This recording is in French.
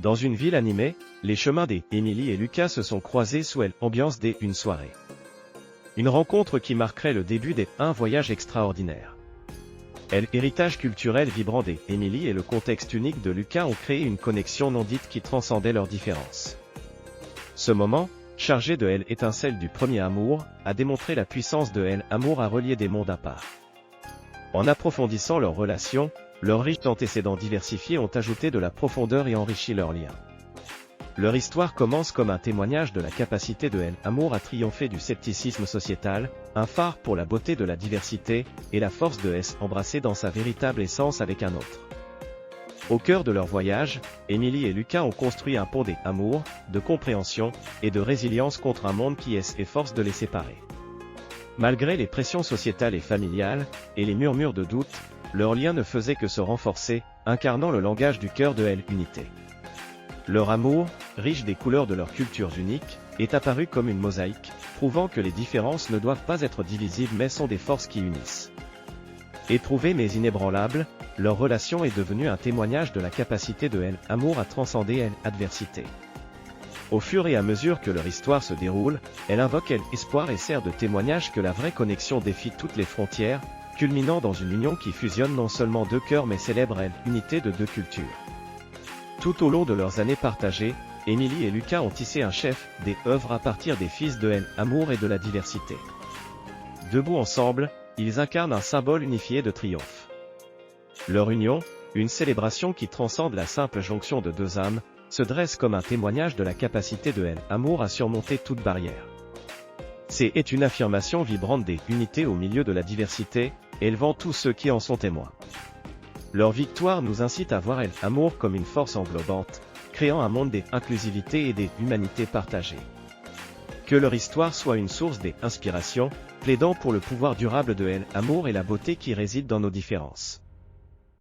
Dans une ville animée, les chemins d'Emily et Lucas se sont croisés sous l'ambiance d'une soirée. Une rencontre qui marquerait le début d'un voyage extraordinaire. L'héritage culturel vibrant d'Emily et le contexte unique de Lucas ont créé une connexion non dite qui transcendait leurs différences. Ce moment, chargé de l'étincelle du premier amour, a démontré la puissance de l'amour à relier des mondes à part. En approfondissant leur relation, leurs riches antécédents diversifiés ont ajouté de la profondeur et enrichi leurs liens. Leur histoire commence comme un témoignage de la capacité de l'amour à triompher du scepticisme sociétal, un phare pour la beauté de la diversité, et la force de s'embrasser dans sa véritable essence avec un autre. Au cœur de leur voyage, Emily et Lucas ont construit un pont d'amour, de compréhension, et de résilience contre un monde qui s'efforce de les séparer. Malgré les pressions sociétales et familiales, et les murmures de doute, leur lien ne faisait que se renforcer, incarnant le langage du cœur de l'unité. Leur amour, riche des couleurs de leur cultures uniques, est apparu comme une mosaïque, prouvant que les différences ne doivent pas être divisibles mais sont des forces qui unissent. Éprouvée mais inébranlable, leur relation est devenue un témoignage de la capacité de l'amour à transcender l'adversité. Au fur et à mesure que leur histoire se déroule, elle invoque l'espoir et sert de témoignage que la vraie connexion défie toutes les frontières, culminant dans une union qui fusionne non seulement deux cœurs mais célèbre l'unité de deux cultures. Tout au long de leurs années partagées, Emily et Lucas ont tissé un chef d'œuvre à partir des fils de l'amour et de la diversité. Debout ensemble, ils incarnent un symbole unifié de triomphe. Leur union, une célébration qui transcende la simple jonction de deux âmes, se dresse comme un témoignage de la capacité de l'amour à surmonter toute barrière. C'est une affirmation vibrante d'unité au milieu de la diversité, élevant tous ceux qui en sont témoins. Leur victoire nous incite à voir l'amour comme une force englobante, créant un monde d'inclusivité et d'humanité partagée. Que leur histoire soit une source d'inspiration, plaidant pour le pouvoir durable de l'amour et la beauté qui réside dans nos différences.